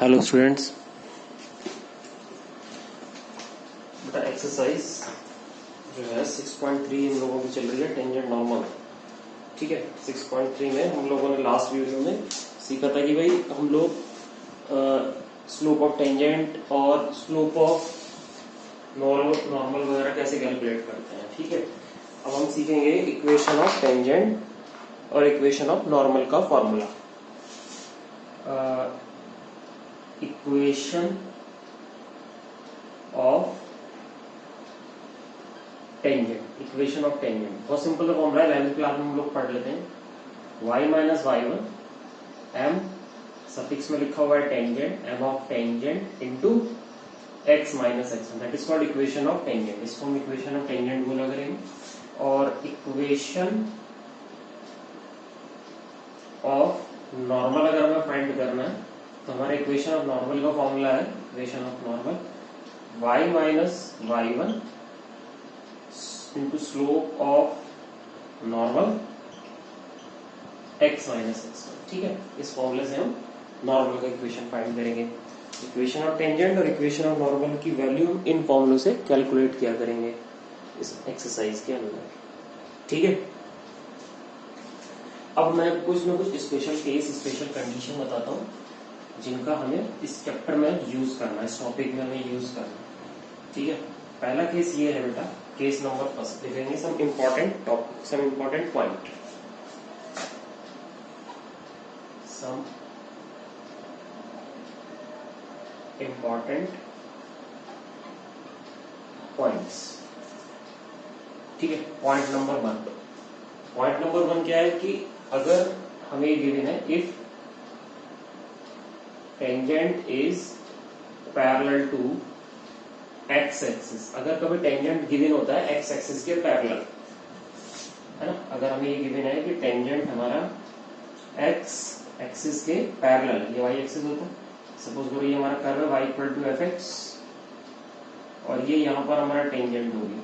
Hello students, बेटा exercise जो है 6.3 इन लोगों की चल रही है टेंजेंट नॉर्मल। ठीक है, 6.3 में हम लोगों ने लास्ट वीडियो में सीखा था कि भाई हम लोग स्लोप ऑफ टेंजेंट और स्लोप ऑफ नॉर्मल वगैरह कैसे कैलकुलेट करते हैं। ठीक है, अब हम सीखेंगे इक्वेशन ऑफ टेंजेंट और इक्वेशन ऑफ नॉर्मल का formula. Equation of tangent, equation of tangent बहुत सिंपल फॉर्मूला है, 11th क्लास में हम लोग पढ़ लेते हैं। y minus y one m suffix में लिखा हुआ है tangent, m of tangent into x minus x one, that is called equation of tangent. इसको हम इक्वेशन ऑफ टेंजेंट बोला करेंगे। और इक्वेशन ऑफ नॉर्मल अगर हमें फाइंड करना है तो हमारा इक्वेशन ऑफ नॉर्मल का फॉर्मूला है equation of normal y minus y one into slope of normal x minus x one. ठीक है, इस फॉर्मूले से हम नॉर्मल का इक्वेशन फाइंड करेंगे। इक्वेशन ऑफ टेंजेंट और इक्वेशन ऑफ नॉर्मल की वैल्यू इन फॉर्मूलों से कैलकुलेट किया करेंगे इस एक्सरसाइज के अंदर। ठीक है, अब मैं कुछ ना कुछ स्पेशल केस, स्पेशल कंडीशन बताता हूँ जिनका हमें इस चैप्टर में यूज करना है, इस टॉपिक में हमें यूज करना है। ठीक है, पहला केस ये है बेटा, केस नंबर फर्स्ट देखेंगे some important topic, some important point, some important points. ठीक है, point number one, point number one क्या है कि अगर हमें गिवन है if tangent is parallel to x axis, अगर कभी टेंजेंट गिवन होता है एक्स एक्सिस के पैरेलल, है ना, अगर हमें ये गिवन है कि टेंजेंट हमारा एक्स एक्सिस के पैरेलल, ये वाई एक्सिस होता है, सपोज करो ये हमारा कर्व है y equal to f x और ये यहां पर हमारा टेंजेंट होगी,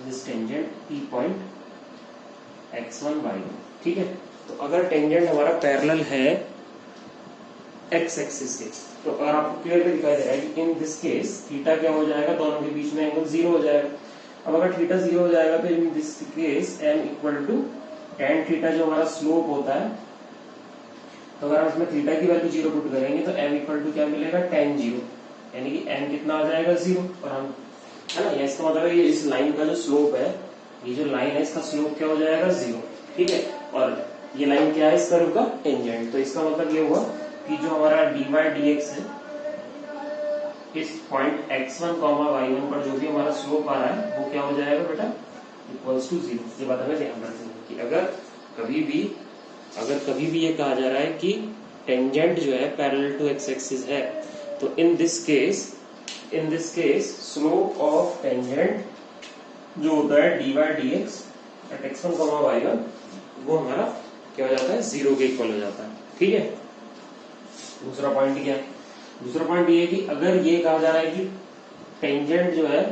this tangent P point x one y one. ठीक है, तो अगर टेंजेंट हमारा पैरेलल है एक्स एक्सिस के, तो अगर आपको क्लियरली दिखाई दे रहा है कि इन दिस केस थीटा क्या हो जाएगा, दोनों के बीच में एंगल जीरो हो जाएगा। अब अगर थीटा जीरो हो जाएगा तो in this case m equal to tan theta जो हमारा स्लोप होता है, तो अगर हम इसमें थीटा की वैल्यू जीरो पुट करेंगे तो एम इक्वल टू क्या मिलेगा, टेन जीरो, यानी कि एम कितना आ जाएगा, जीरो। और हम, है ना, इसका मतलब ये इस लाइन का जो स्लोप है, ये जो लाइन है इसका स्लोप क्या हो जाएगा, जीरो। ठीक है, और ये लाइन क्या है, इस कर्व का टेंजेंट, तो इसका मतलब ये हुआ कि जो हमारा dy dx है इस पॉइंट x1, y1 पर जो भी हमारा स्लोप आ रहा है वो क्या हो जाएगा बेटा, इक्वल्स टू जीरो। ये बात हमें ध्यान रखनी है कि अगर कभी भी ये कहा जा रहा है कि टेंजेंट जो है पैरेलल टू एक्स एक्सिस है, तो in this case slope of tangent जो होता है dy dx eight x1, y1 वो हमारा क्या हो जाता है, जीरो के इक्वल हो जाता है। ठीक है, दूसरा पॉइंट क्या है, दूसरा पॉइंट ये है कि अगर ये कहा जा रहा है कि टेंजेंट जो है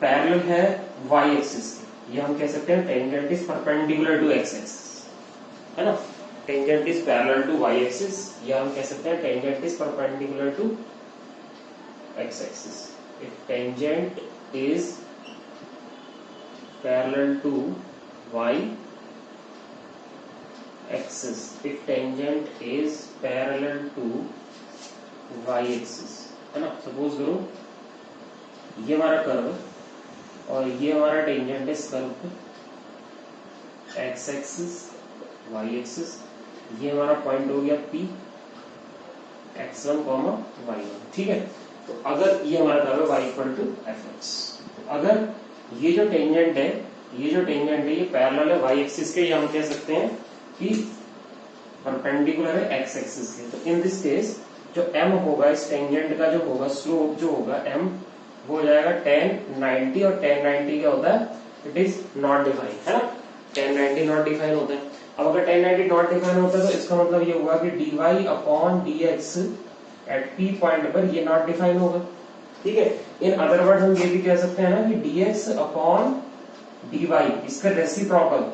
पैरेलल है वाई एक्सिस के, ये हम कह सकते हैं tangent is perpendicular to x axis, है ना, tangent is parallel to y axis, या हम कह सकते हैं tangent is perpendicular to x axis. If tangent is parallel to y axis, if tangent is parallel to y axis, है ना, suppose करो ये हमारा कर्व और ये हमारा टेंजेंट इस कर्व पे, x एक्सिस y एक्सिस, ये हमारा पॉइंट हो गया P x1, y1। ठीक है, तो अगर ये हमारा कर्व है y equal to f x, तो अगर ये जो टेंजेंट है ये पैरेलल है y एक्सिस के, या हम कह सकते हैं कि परपेंडिकुलर है एक्स एक्सिस के, तो इन दिस केस जो m होगा इस टेंजेंट का जो होगा स्लोप जो होगा m वो हो जाएगा tan 90, और tan 90 क्या होता है, इट इज नॉट डिफाइन, है ना, tan 90 नॉट डिफाइन होता है। अब अगर tan 90 नॉट डिफाइन होता है तो इसका मतलब ये हुआ कि dy upon dx at p point पर ये नॉट डिफाइन होगा। ठीक है, इन अदर वर्ड हम ये भी कह सकते हैं ना कि dx अपॉन dy इसका रेसिप्रोकल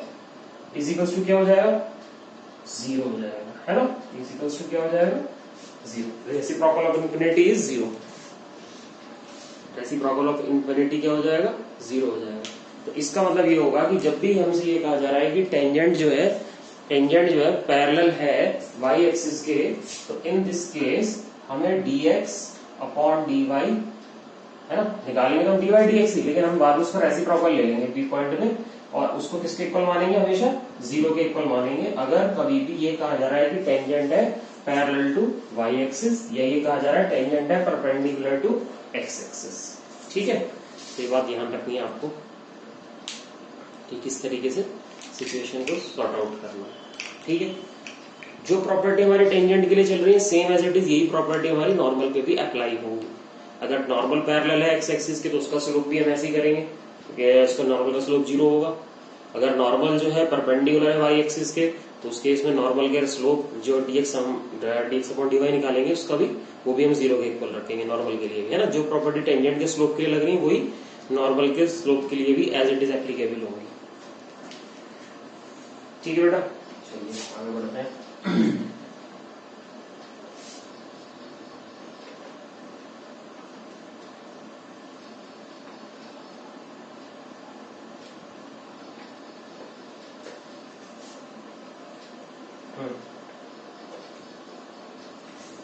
इज इक्वल टू क्या हो जाएगा, जीरो हो जाएगा, है ना। इज इक्वल्स टू क्या हो जाएगा, zero. Reciprocal of infinity is zero. Reciprocal of infinity क्या हो जाएगा, जीरो हो जाएगा। तो इसका मतलब ये होगा कि जब भी हमसे ये कहा जा रहा है कि टेंजेंट जो है पैरेलल है वाई एक्सिस के, तो इन दिस केस हमें dx अपॉन dy, है ना, निकालेंगे तो हम dy dx ही, लेकिन हम बाद में उसका रेसिप्रोकल ले लेंगे बी पॉइंट में, और उसको किसके इक्वल मानेंगे, हमेशा जीरो के इक्वल मानेंगे। अगर कभी भी ये कहा जा रहा है कि टेंजेंट है पैरेलल टू वाई एक्सिस, या ये कहा जा रहा है टेंजेंट है परपेंडिकुलर टू एक्स एक्सिस। ठीक है, तो ये बात ध्यान रखनी है आपको कि किस तरीके से सिचुएशन को सॉर्ट आउट करना है। ठीक है, जो प्रॉपर्टी हमारी टेंजेंट के लिए चल रही है सेम एज इट इज यही प्रॉपर्टी हमारी नॉर्मल पे भी अप्लाई होगी। अगर नॉर्मल पैरेलल है एक्स एक्सिस के तो उसका स्लोप भी हम ऐसे ही करेंगे, क्योंकि इसका नॉर्मल का स्लोप जीरो होगा। अगर नॉर्मल जो है परपेंडिकुलर है वाई एक्सिस के, तो उस केस में नॉर्मल के स्लोप जो dx अपॉन dy निकालेंगे उसका भी, वो भी हम जीरो के इक्वल रखेंगे नॉर्मल के लिए भी, है ना। जो प्रॉपर्टी टेंजेंट के स्लोप के लिए लग रही है वही नॉर्मल के स्लोप के लिए भी एज इट इज एप्लीकेबल होगी। ठीक है बेटा, चलिए आगे बढ़ते हैं।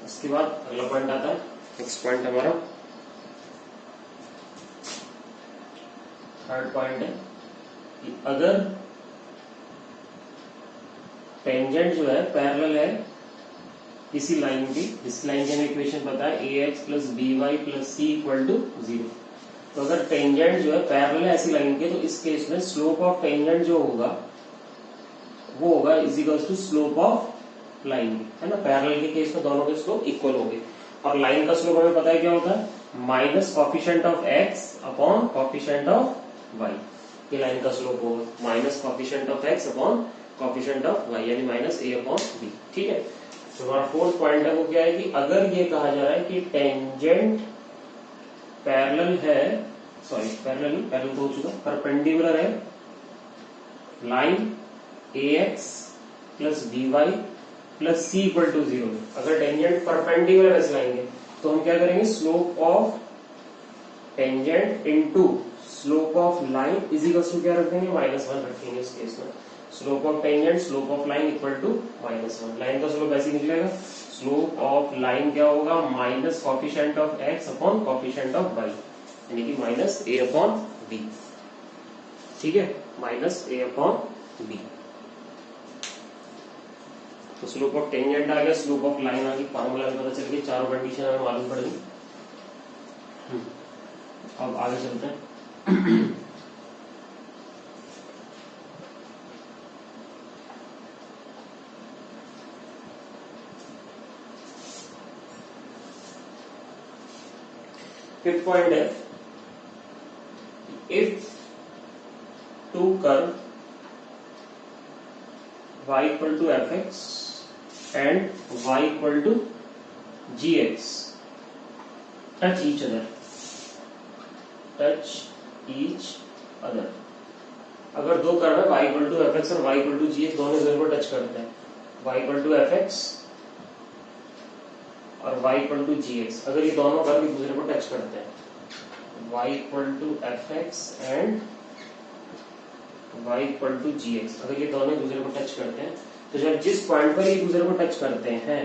उसके बाद अगला पॉइंट आता है, नेक्स्ट पॉइंट हमारा थर्ड पॉइंट है कि अगर टेंजेंट जो है पैरेलल है किसी लाइन की, जिस लाइन की हमें इक्वेशन पता है ax plus by plus c equal to zero, तो अगर टेंजेंट जो है पैरेलल है ऐसी लाइन के, तो इस केस में स्लोप ऑफ टेंजेंट जो होगा वो होगा is equal to slope of line, है ना। पैरेलल के केस में दोनों के स्लोप इक्वल होंगे, और लाइन का स्लोप हमें पता है क्या होता है, minus coefficient of x upon coefficient of y। ये लाइन का स्लोप होगा minus coefficient of x upon coefficient of y, यानी माइनस a अपॉन b। ठीक है, तो हमारा फोर्थ पॉइंट है वो क्या है कि अगर ये कहा जा रहा है कि टेंजेंट पैरेलल है, सॉरी पैरेलल तो हो चुका, परपेंडिकुलर है line ax plus by plus c equal to zero. अगर टेंजेंट परपेंडिकुलर ऐसे लाएंगे तो हम क्या करेंगे, slope of tangent into slope of line is equal to क्या रख देंगे, -1 रखेंगे इस केस में। Slope of tangent slope of line equal to -1। Line का स्लोप ऐसे निकलेगा, स्लोप ऑफ लाइन क्या होगा, minus coefficient of x upon coefficient of y, यानी कि माइनस a अपॉन b। ठीक है, माइनस a अपॉन b। तो स्लोप ऑफ टेंजेंट आ गया, स्लोप ऑफ लाइन आ गई, फार्मूला में पता चल गया, चारों कंडीशन हमें मालूम पड़ गई। अब आगे चलते हैं। फिफ्थ पॉइंट है, if two curve y equal to fx and y equal to gx touch each other, अगर दो कर्व है y इक्वल टू fx और y इक्वल टू gx, दोनों जरूर को टच करते हैं, y इक्वल टू fx और y इक्वल टू gx, अगर ये दोनों कर्व एक दूसरे को टच करते हैं, y equal to fx and y equal to gx, अगर ये दोनों एक दूसरे को टच करते हैं, तो जब जिस पॉइंट पर एक दूसरे को टच करते हैं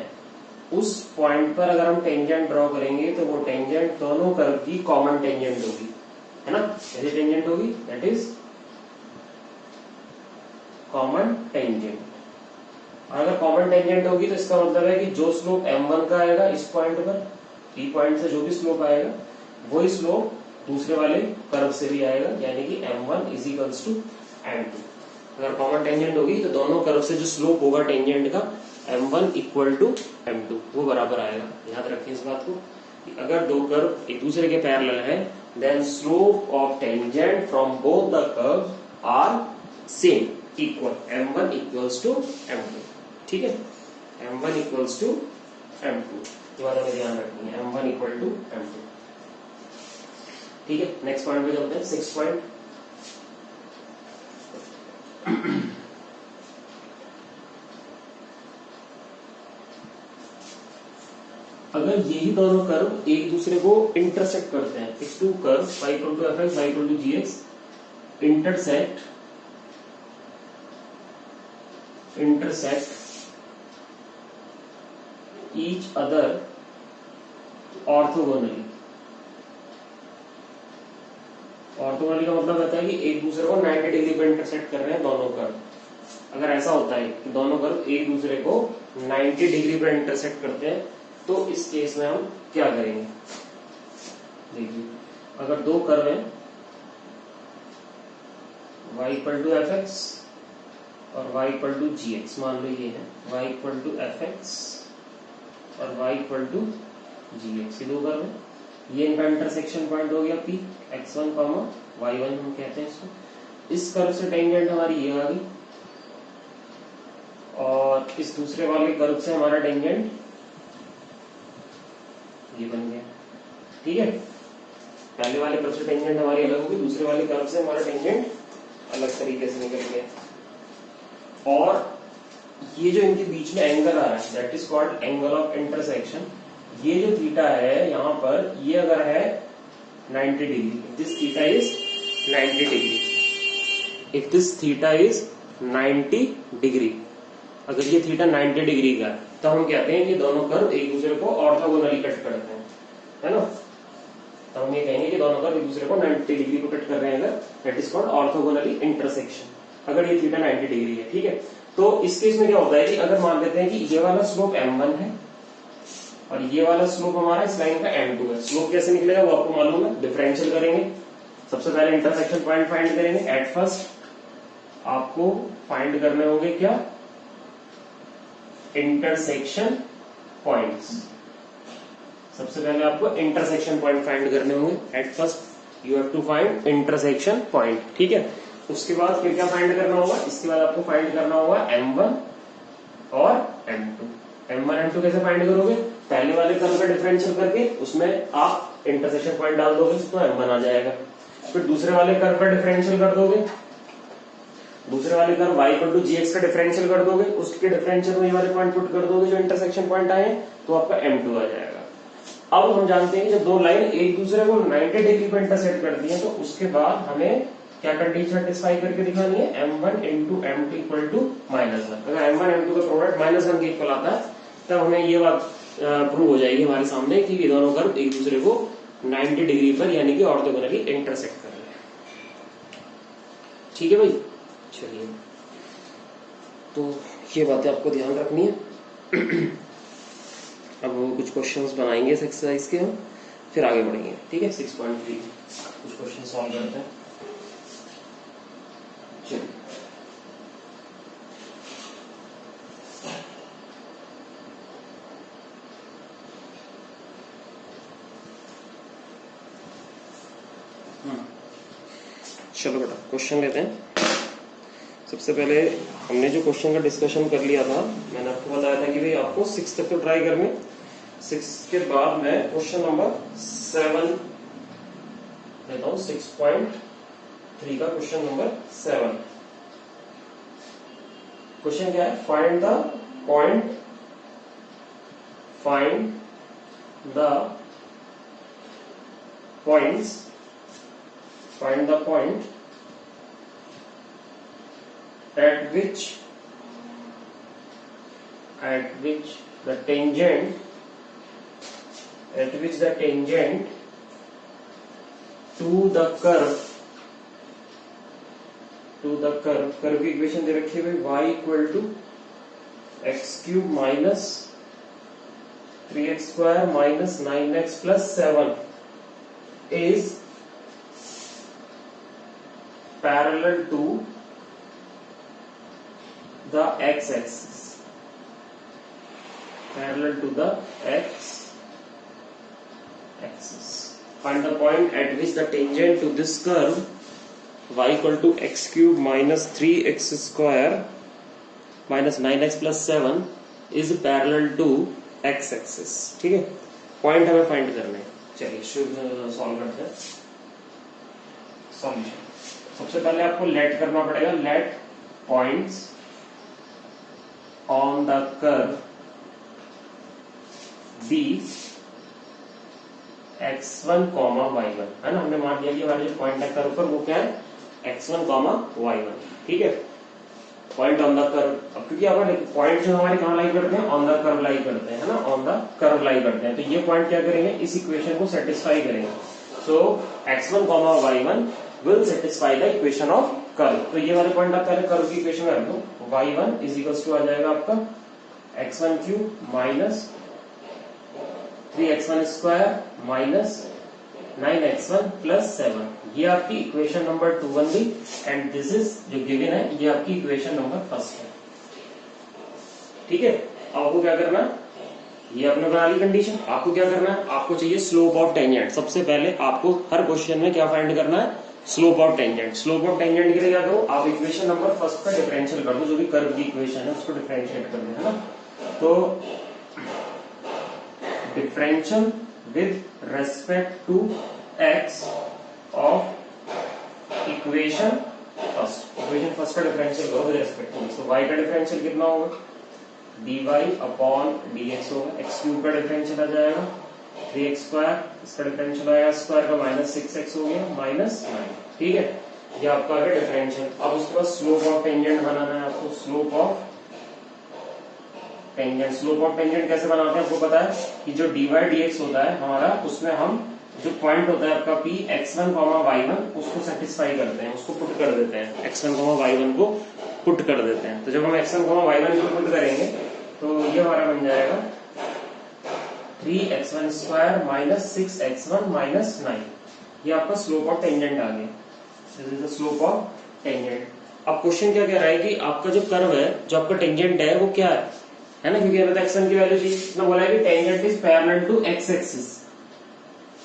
उस पॉइंट पर अगर हम टेंजेंट ड्रॉ करेंगे तो वो टेंजेंट दोनों कर्व की कॉमन टेंजेंट होगी, है ना। ऐसी टेंजेंट होगी, दैट इज कॉमन टेंजेंट। अगर कॉमन टेंजेंट होगी तो इसका मतलब है कि जो स्लोप m1 का आएगा इस पॉइंट पर, P पॉइंट से जो भी स्लोप आएगा वही स्लोप दूसरे वाले कर्व से भी आएगा, यानी कि m1 is equals to m2। अगर कॉमन टेंजेंट होगी तो दोनों कर्व से जो स्लोप होगा टेंजेंट का m1 इक्वल टू m2 वो बराबर आएगा। याद रखें इस बात को कि अगर दो कर्व एक दूसरे के पैरेलल हैं then slope of tangent from both the curve are same, equal, m1 equals to m2। ठीक है, m1 इक्वल्स टू m2, ये बात हमें ध्यान रखनी है, m1 इक्वल टू m2। ठीक है, नेक्स्ट पॉइंट पे चलते हैं, सिक्स पॉइंट। अगर यही दोनों कर्व एक दूसरे को इंटरसेक्ट करते हैं, इस two curve y equal to fx y equal to gx intersect each other orthogonally। Orthogonally का मतलब रहता है कि एक दूसरे को 90 डिग्री पर इंटरसेक्ट कर रहे हैं दोनों कर्व। अगर ऐसा होता है कि दोनों कर्व एक दूसरे को 90 डिग्री पर इंटरसेक्ट करते हैं तो इस केस में हम क्या करेंगे? देखिए, अगर दो कर्व हैं y equal to f x और y equal to g x, मान लो ये है y equal to f x और y equal to g x, ये दो कर्व है। ये इनका इंटरसेक्शन पॉइंट हो गया P, x1, y1 हम कहते हैं इसको। इस कर्व से टेंजेंट हमारी ये आ गई और इस दूसरे वाले कर्व से हमारा टेंजेंट ये बन गया। ठीक है, पहले वाले कर्व से टेंजेंट हमारी अलग होगी, दूसरे वाले कर्व से हमारा टेंजेंट अलग तरीके से निकल गया। और ये जो इनके बीच में एंगल आ रहा है that is called angle of intersection. ये जो थीटा है यहाँ पर, ये अगर है 90 degree, this theta is 90 degree, if this theta is 90 degree, अगर ये थीटा 90 डिग्री का है तो हम कहते हैं कि दोनों कर्व एक दूसरे को ऑर्थोगोनली कट करते हैं, है ना। तो हम ये कहेंगे कि दोनों कर्व एक दूसरे को 90 डिग्री को कट कर रहे हैं अगर, that is called orthogonally intersection, अगर ये थीटा 90 डिग्री है। ठीक है, तो इस केस में क्या होता है कि अगर मान लेते हैं कि ये वाला स्लोप m1 है और ये वाला स्लोप हमारा इस लाइन का m2 है। स्लोप कैसे निकलेगा वो आपको मालूम है, डिफरेंशियल करेंगे। सबसे पहले इंटरसेक्शन पॉइंट फाइंड करेंगे। एट फर्स्ट आपको फाइंड करने होंगे क्या? Intersection points. सबसे पहले आपको इंटरसेक्शन पॉइंट फाइंड करने होंगे। At first you have to find intersection point. ठीक है, उसके बाद फिर क्या फाइंड करना होगा? इसके बाद आपको फाइंड करना होगा m1 और m2। m1 m2 कैसे फाइंड करोगे? पहले वाले कर्व का डिफरेंशियल करके उसमें आप इंटरसेक्शन पॉइंट डाल दोगे तो m1 आ जाएगा। फिर दूसरे वाले कर्व का डिफरेंशियल कर दोगे, दूसरे वाले curve y equal to gx का डिफरेंशियल कर दोगे, उसके डिफरेंशियल में ये वाले पॉइंट पुट कर दोगे जो इंटरसेक्शन पॉइंट आए हैं, तो आपका m2 आ जाएगा। अब हम जानते हैं कि जब दो लाइन एक दूसरे को 90 डिग्री पर इंटरसेक्ट करती है तो उसके बाद हमें क्या कंडीशन सेटिस्फाई करके दिखानी है? m1 into m2 equal to -1। अगर m1 m2 का प्रोडक्ट -1 के इक्वल आता है तब हमें ये बात प्रूव हो जाएगी हमारे सामने कि ये दोनों कर्व एक दूसरे को 90 डिग्री पर यानी कि ऑर्थोगोनली इंटरसेक्ट कर रहे हैं। ठीक है भाई, चलिए, तो ये बातें आपको ध्यान रखनी है। अब वो कुछ क्वेश्चंस बनाएंगे इस एक्सरसाइज के हम, फिर आगे बढ़ेंगे। ठीक है, 6.3 कुछ क्वेश्चन सॉल्व करते हैं। चलिए, चलो बेटा क्वेश्चन लेते हैं। सबसे पहले हमने जो क्वेश्चन का डिस्कशन कर लिया था, मैंने आपको बताया था कि भाई आपको 6 तक तो ट्राई करने, 6 के बाद मैं क्वेश्चन नंबर 7 लेता हूं। 6.3 का क्वेश्चन नंबर 7। क्वेश्चन क्या है? Find the point, find the points, find the point at which the tangent to the curve curve की इक्वेशन दे रखी है भाई, y equal to x cube minus 3x square minus 9x plus 7 is parallel to the x-axis, parallel to the x-axis. Find the point at which the tangent to this curve y equal to x cube minus 3x square minus 9x plus 7 is parallel to x-axis. ठीक है, point हमें find करना है। चलिए solve करते हैं। Solution, सबसे पहले आपको लेट करना पड़ेगा। Let points on the curve be x1 comma y1, है ना। हमने मान लिया कि हमारे जो पॉइंट है कर्व पर वो क्या है, x1 कॉमा y1, ठीक है। पॉइंट ऑन द कर्व, अब क्योंकि अपन पॉइंट जो हमारे कहाँ लाई करते हैं, ऑन द कर्व लाई करते हैं, है ना, ऑन द कर्व लाई करते हैं। तो ये पॉइंट क्या करेंगे, इस इक्वेशन को सेटिस्फाई करेंगे। सो x1 comma y1 will satisfy the equation of curve. तो ये वाले पॉइंट आप पहले कर्व की इक्वेशन में रख दो। y1 इज इक्वल्स टू आ जाएगा आपका x1 cube minus 3x1 square minus 9x1 plus 7। ये आपकी इक्वेशन नंबर 2 बन गई। एंड दिस इज जो गिवन है, ये आपकी इक्वेशन नंबर फर्स्ट है, ठीक है। अब आपको क्या करना है, ये आपने बना ली कंडीशन। आपको क्या करना है, आपको चाहिए स्लोप ऑफ टेंजेंट। सबसे पहले आपको हर क्वेश्चन में क्या फाइंड करना है, slope of tangent. Slope of tangent के लिए क्या करो, आप इक्वेशन नंबर फर्स्ट पर डिफरेंशियल कर दो, जो भी कर्व की इक्वेशन है उसको डिफरेंशिएट कर दो, है ना। तो differential with respect to x of equation first. Equation first का डिफरेंशियल करो विद रेस्पेक्ट टू। तो y का डिफरेंशियल कितना होगा, dy अपॉन dx होगा। एक्स क्यूब का डिफरेंशियल आ जाएगा 3x स्क्वायर, इसका डिफरेंशियल आएगा स्क्वायर का माइनस 6x हो गया माइनस 9, ठीक है। ये आपका है डिफरेंशियल। अब उसके बाद स्लोप ऑफ टेंजेंट बनाना है आपको। Slope of tangent, slope of tangent कैसे बनाते हैं आपको पता है कि जो dy dx होता है हमारा, उसमें हम जो पॉइंट होता है आपका p x1 y1 उसको सेटिस्फाई करते हैं, उसको पुट कर देते हैं, x1 y1 को पुट कर देते हैं। तो जब हम x1 y1 को पुट करेंगे तो ये हमारा बन जाएगा 3x1 square minus 6x1 minus 9। ये आपका स्लोप ऑफ टेंजेंट आ गया, this is the slope of tangent. अब क्वेश्चन क्या कह रहा है कि आपका जो कर्व है, जो आपका टेंजेंट है वो क्या है ना, क्योंकि हमें x1 की वैल्यू चाहिए। इसने बोला है कि tangent is parallel to x axis,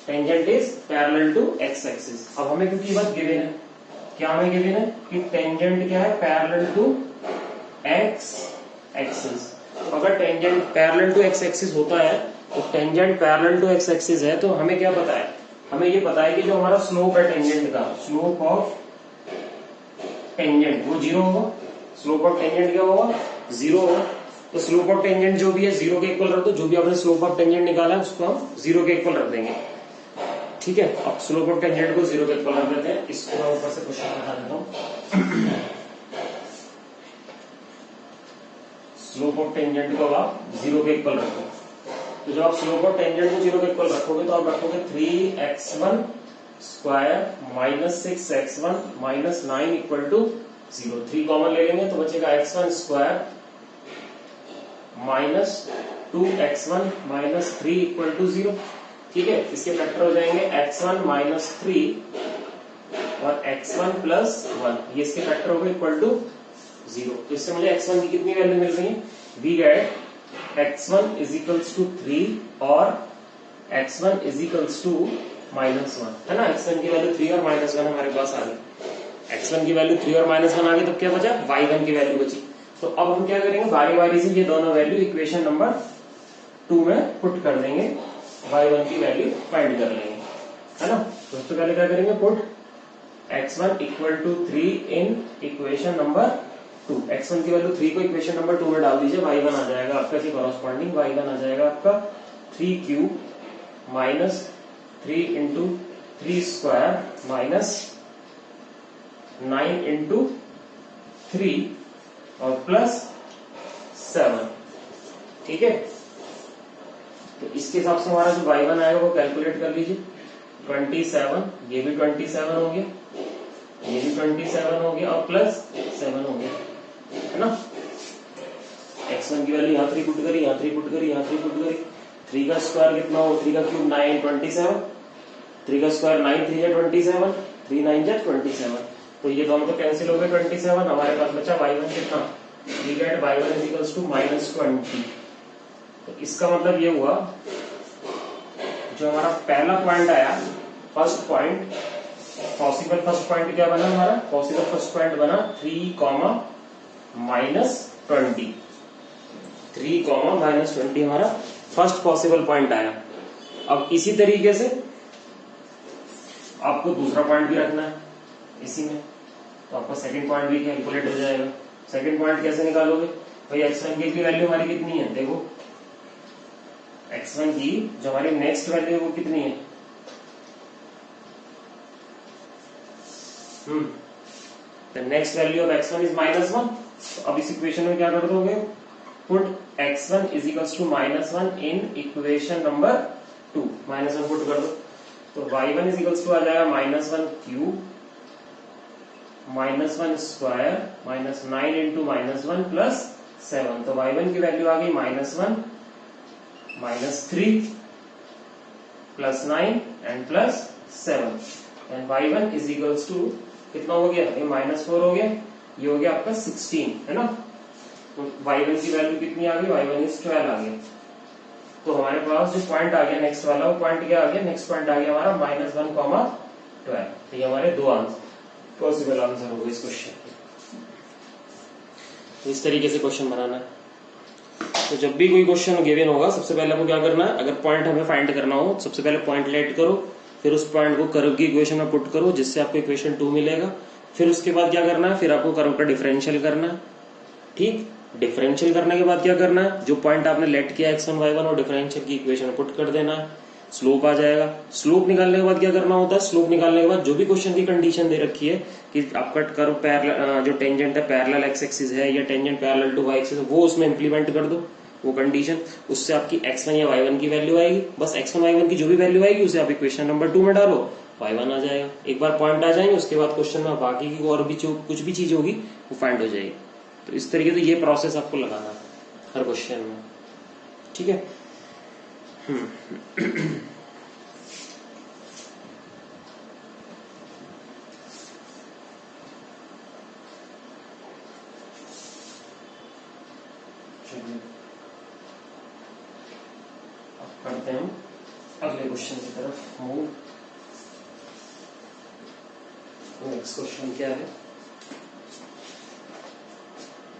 tangent is parallel to x axis. अब हमें क्योंकि ये बात गिवन है, क्या हमें गिवन है कि टेंजेंट क्या है, पैरेलल टू x एक्सिस। अगर tangent parallel to x axis होता है, तो tangent parallel to x axis है, तो हमें क्या पता है, हमें ये पता है कि जो हमारा स्लोप है टेंजेंट का, स्लोप ऑफ टेंजेंट वो 0 होगा। स्लोप ऑफ टेंजेंट क्या होगा, 0 होगा। तो स्लोप ऑफ टेंजेंट जो भी है 0 के इक्वल रख दो। जो भी आपने स्लोप ऑफ टेंजेंट निकाला है उसको हम 0 के इक्वल रख देंगे, ठीक है। अब स्लोप ऑफ टेंजेंट को 0 के इक्वल रख देते हैं। इसको मैं ऊपर से क्वेश्चन बता देता हूँ। स्लोप ऑफ टेंजेंट को आप 0 के इक्वल रखो। तो जब आप स्लोप ऑफ टेंजेंट को 0 के इक्वल रखोगे तो आप रखोगे 3x1 square minus 6x1 minus 9 equal to 0। 3 common ले लेंगे तो बचेगा x1 square minus 2x1 minus 3 equal to 0, ठीक है। इसके फैक्टर हो जाएंगे x1 माइनस 3 और x1 प्लस 1, ये इसके फैक्टर हो गए इक्वल टू 0। तो इससे मुझे x1 की कितनी वैल्यू मिल रही है, we get x1 is equals to 3 और x1 is equals to minus 1, है ना। x1 की वैल्यू 3 और माइनस 1 हमारे पास आ गई। x1 की वैल्यू 3 और माइनस 1 आ गई, तब क्या बचा, y1 की वैल्यू बची। तो अब हम क्या करेंगे, बारी बारी से ये दोनों वैल्यू इक्वेशन नंबर 2 में पुट कर देंगे, y1 की वैल्यू फाइंड कर लेंगे, है ना। तो सबसे पहले क्या करेंगे, put x1 equal to 3 in equation number 2। x1 की वैल्यू 3 को इक्वेशन नंबर 2 में डाल दीजिए, y1 आ जाएगा आपका इसके कॉरस्पॉन्डिंग, y1 आ जाएगा आपका 3 cube minus 3 into 3 square minus 9 into 3 और प्लस 7, ठीक है। तो इसके हिसाब से हमारा जो y1 आएगा वो कैलकुलेट कर लीजिए। 27, ये भी 27 हो गया, ये भी 27 हो गया और प्लस 7 हो गया, है ना। x1 की वैल्यू यहाँ 3 पुट करी, यहाँ 3 पुट करी, यहाँ 3 पुट करी। 3 का स्क्वायर कितना हो, 3 का क्यूब 9 27, 3 का स्क्वायर 9 3 जा 27, 3 9 जा 27। तो ये दोनों तो कैंसिल हो गए 27, हमारे पास बचा y1 कितना, we get y1 is equals to minus 20। तो इसका मतलब ये हुआ, जो हमारा पहला पॉइंट आया, first point, possible first point क्या बना हमारा, पॉसिबल फर्स्ट पॉइंट बना 3 कॉमा माइनस 20, 3 कॉमा माइनस 20 हमारा फर्स्ट पॉसिबल पॉइंट आया। अब इसी तरीके से आपको दूसरा पॉइंट भी रखना है इसी में, तो आपका सेकंड पॉइंट भी कैलकुलेट हो जाएगा। सेकंड पॉइंट कैसे निकालोगे भाई, x1 की वैल्यू हमारी कितनी है, देखो x1 की जो हमारी नेक्स्ट वैल्यू है वो कितनी है? The next value of x1 is -1। तो अब इस इक्वेशन में क्या कर दोगे? Put x1 is equals to -1 in equation number 2। -1 put कर दो तो y1 इज इक्वल्स टू आ जाएगा -1 क्यूब -1 स्क्वायर -9 इंटू -1 प्लस 7। तो y1 की वैल्यू आ गई -1 -3 plus 9 and plus 7 and y1 is equals to कितना हो गया? ये -4 हो गया, ये हो गया आपका 16 है ना। तो y1 की वैल्यू कितनी आ गई? y1 इज 12 आ गया। तो हमारे पास जो पॉइंट आ गया नेक्स्ट वाला, वो पॉइंट क्या आ गया? नेक्स्ट पॉइंट आ गया हमारा -1, 12। तो ये हमारे दो आंसर पॉसिबल आंसर होगा इस क्वेश्चन के। तो इस तरीके से क्वेश्चन बनाना है। तो जब भी कोई क्वेश्चन गिवन होगा, सबसे पहले आपको क्या करना है? अगर पॉइंट हमें फाइंड करना हो, सबसे पहले पॉइंट लेट करो, फिर उस पॉइंट को कर्व की इक्वेशन में पुट करो, जिससे आपको इक्वेशन 2 मिलेगा। फिर उसके बाद क्या करना है? फिर आपको कर्व का डिफरेंशियल करना है। ठीक, डिफरेंशियल करने के बाद क्या करना है? जो पॉइंट आपने लेट किया x1 y1 और डिफरेंशियल की इक्वेशन में पुट कर देना है, स्लोप आ जाएगा। स्लोप निकालने के बाद क्या करना होता है? स्लोप निकालने के बाद जो भी क्वेश्चन की कंडीशन दे रखी है कि आपका कर्व पैरेलल, जो टेंजेंट है पैरेलल एक्स एक्सिस है या tangent parallel to y axis है, वो उसमें इंप्लीमेंट कर दो वो कंडीशन। उससे आपकी x1 या y1 की वैल्यू आएगी। बस x1 y1 की जो भी वैल्यू आएगी उसे आप इक्वेशन नंबर 2 में डालो, y1 आ जाएगा। एक बार पॉइंट आ जाएंगे, उसके बाद क्वेश्चन में बाकी की और भी जो कुछ भी चीज होगी वो फाइंड हो जाएगी। तो इस तरीके से ये प्रोसेस आपको लगाना है हर क्वेश्चन में। ठीक है। अब करते हैं अगले क्वेश्चन की तरफ मूव। नेक्स्ट क्वेश्चन क्या है?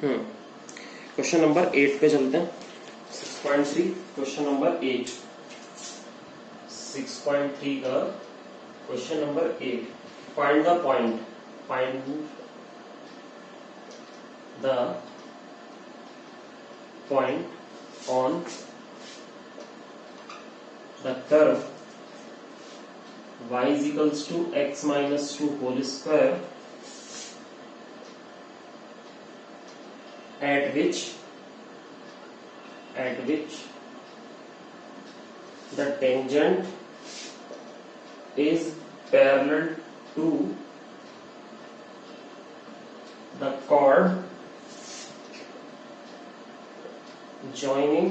क्वेश्चन नंबर 8 पे चलते हैं। 6.3 क्वेश्चन नंबर 8, 6.3 का question number 8। Find the point, find the point on the curve y is equals to x minus 2 whole square at which the tangent is parallel to the chord joining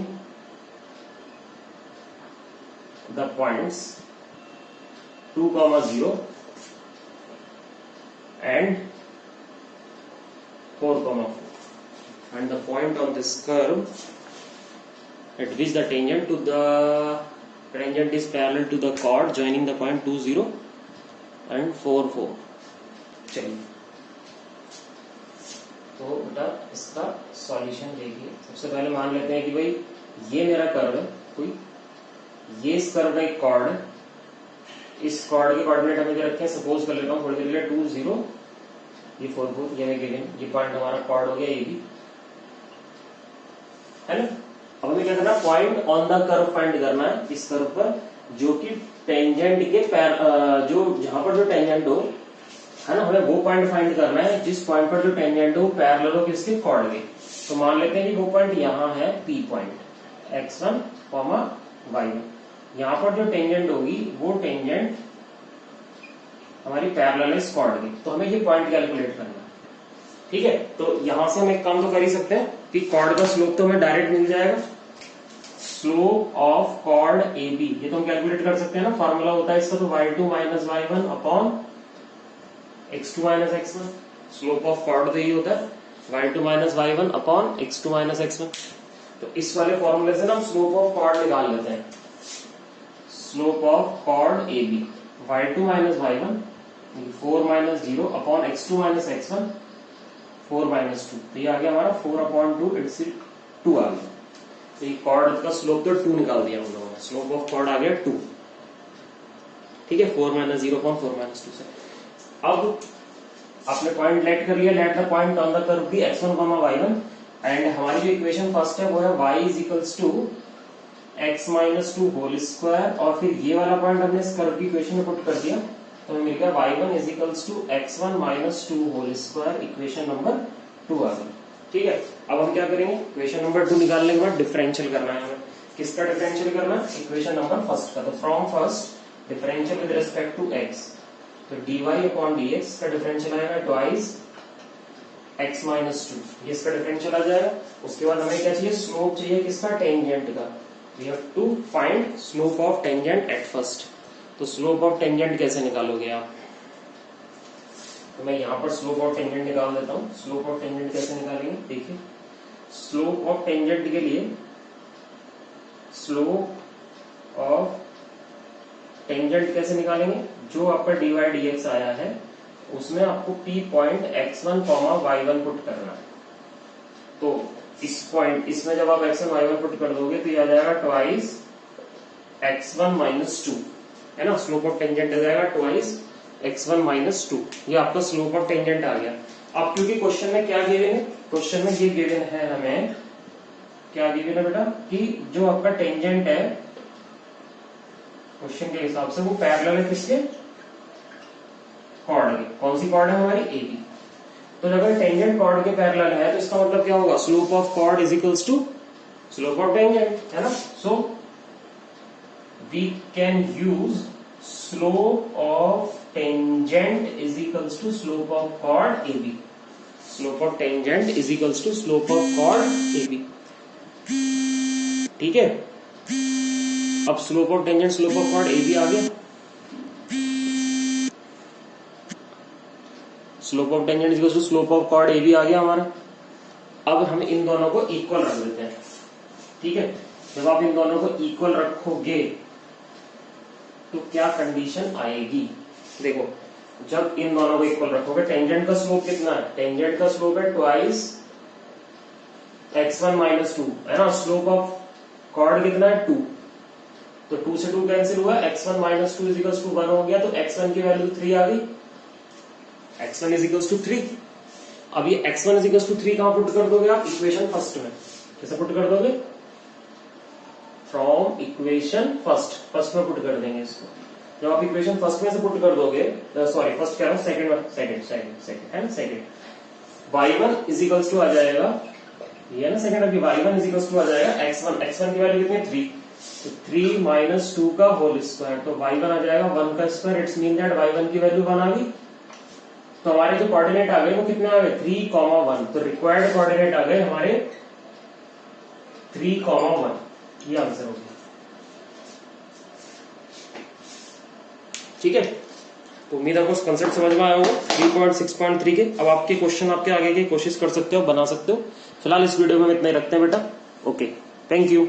the points 2, 0 and 4, 4 and the point on this curve at which the tangent is parallel to the chord joining the point 2, 0 and 4, 4। चलिए, तो बेटा इसका solution देखिए। सबसे पहले मान लेते हैं कि भाई ये मेरा कर्व है कोई, ये इस कर्व का एक कॉर्ड है। इस कॉर्ड के कोऑर्डिनेट हमें रखे हैं, सपोज कर लेता हूँ थोड़ी देर के लिए 2, 0 ये 4, 4 ये मैं गिवन, ये पॉइंट हमारा कॉर्ड हो गया, ये भी है ना। अब हमें क्या करना है? Point on the curve find करना है, इस कर्व पर जो कि टेंजेंट के जो जहां पर जो टेंजेंट हो, है ना, हमें वो पॉइंट फाइंड करना है जिस पॉइंट पर जो टेंजेंट हो पैरेलल हो किसके? कॉर्ड के। तो मान लेते हैं कि वो पॉइंट यहाँ है P पॉइंट, x1, y1। यहाँ पर जो टेंजेंट होगी वो टेंजेंट हमारी पैरेलल है इस कॉर्ड की। तो हमें ये पॉइंट कैलकुलेट करना है। ठीक है, तो यहां से हम एक काम तो कर ही सकते हैं कि कॉर्ड का स्लोप तो हमें डायरेक्ट मिल जाएगा। स्लोप ऑफ कॉर्ड AB ये तो हम कैलकुलेट कर सकते हैं ना। फॉर्मूला होता है इसका तो y2 minus y1 upon x2 minus x1। Slope of chord तो यही होता है y2 minus y1 upon x2 minus x1। तो इस वाले फॉर्मूले से ना हम स्लोप ऑफ कॉर्ड निकाल लेते हैं। Slope of chord AB y2 minus y1 4 minus 0 upon x2 minus x1 4 minus 2। तो ये आ गया हमारा 4 अपॉन 2 इट्स 2 आ गया। तो ये कॉर्ड का स्लोप तो 2 निकाल दिया हम लोगों ने। स्लोप ऑफ कॉर्ड आ गया 2। ठीक है, 4 माइनस 0 अपॉन 4 माइनस 2 से। अब आपने पॉइंट लेट कर लिया, let the point on the curve भी x1, y1 एंड हमारी जो इक्वेशन फर्स्ट है वो है y is equals to x minus two whole square और फिर ये वाला पॉइंट हमने इस कर्व की इक्वेशन में पुट कर दिया तो हमें मिल गया y1 is equals to x1 minus two whole square, equation number 2 आ गई। ठीक है, अब हम क्या करेंगे, इक्वेशन नंबर 2 निकालने के बाद डिफरेंशियल करना है हमें। किसका डिफरेंशियल करना है, इक्वेशन नंबर फर्स्ट का। तो from first differential with respect to x, तो dy अपॉन dx का डिफरेंशियल आएगा ट्वाइस x माइनस टू, ये इसका डिफरेंशियल आ जाएगा। उसके बाद हमें क्या चाहिए, स्लोप चाहिए किसका, टेंजेंट का। We have to find slope of tangent at first. तो स्लोप ऑफ टेंजेंट कैसे निकालोगे आप, तो मैं यहां पर स्लोप ऑफ टेंजेंट निकाल देता हूं। स्लोप ऑफ टेंजेंट कैसे निकालेंगे, देखिए स्लोप ऑफ टेंजेंट के लिए, स्लोप ऑफ टेंजेंट कैसे निकालेंगे, जो आपका dy dx आया है उसमें आपको P point x1, y1 put करना है। तो इस पॉइंट, इसमें जब आप x1, y1 पुट कर दोगे तो ये आ जाएगा ट्वाइस x1 माइनस टू, है ना। स्लोप ऑफ टेंजेंट आ जाएगा ट्वाइस x1 माइनस टू, ये आपका स्लोप ऑफ टेंजेंट आ गया। अब क्योंकि क्वेश्चन में क्या गिवन है, क्वेश्चन में ये गिवन है हमें, क्या गिवन है बेटा, कि जो आपका टेंजेंट है क्वेश्चन के हिसाब से वो पैरेलल है किसके, कॉर्ड के। कौन सी कॉर्ड है हमारी, AB। तो अगर टेंजेंट कॉर्ड के पैरेलल है तो इसका मतलब क्या होगा, slope of chord is equals to slope of tangent, है ना। So we can use slope of tangent is equals to slope of chord AB। Slope of tangent is equals to slope of chord AB। ठीक है, अब slope of tangent slope of chord AB आ गया। Slope of tangent is equal to slope of chord AB आ गया हमारा। अब हम इन दोनों को इक्वल रख देते हैं। ठीक है, जब आप इन दोनों को इक्वल रखोगे तो क्या कंडीशन आएगी, देखो जब इन दोनों को इक्वल रखोगे, टेंजेंट का स्लोप कितना है, टेंजेंट का स्लोप है ट्वाइस x1 माइनस टू, है ना। स्लोप ऑफ कॉर्ड कितना है 2, तो 2 से 2 कैंसिल हुआ, x1 minus two is equal to 1 हो गया, तो x1 की वैल्यू 3 आ गई, x1 इज इक्वल टू 3। अब ये x1 इज इक्वल टू 3 कहां पुट कर दोगे आप, इक्वेशन फर्स्ट में। कैसे पुट कर दोगे, फ्रॉम इक्वेशन फर्स्ट में पुट कर देंगे इसको। जब आप इक्वेशन फर्स्ट में से पुट कर दोगे, सॉरी फर्स्ट कह रहा हूं, सेकंड है ना, second y1 is equal to आ जाएगा, ये है ना सेकंड, अभी y1 इज इक्वल टू आ जाएगा x1 की वैल्यू कितनी है 3, तो 3 माइनस 2 का होल स्क्वायर, तो y1 आ जाएगा 1 का square. It's mean that y1 की वैल्यू 1 आ गई। तो हमारे जो कोऑर्डिनेट आ गए वो कितने आ गए, 3, 1। तो रिक्वायर्ड कोऑर्डिनेट आ गए हमारे 3, 1, ये आंसर हो गया। ठीक है, तो उम्मीद है आपको कंसेप्ट समझ में आया होगा 3.6.3 के। अब आपके क्वेश्चन आपके आगे की कोशिश कर सकते हो, बना सकते हो। फिलहाल इस वीडियो में इतना ही रखते हैं बेटा। Okay, thank you.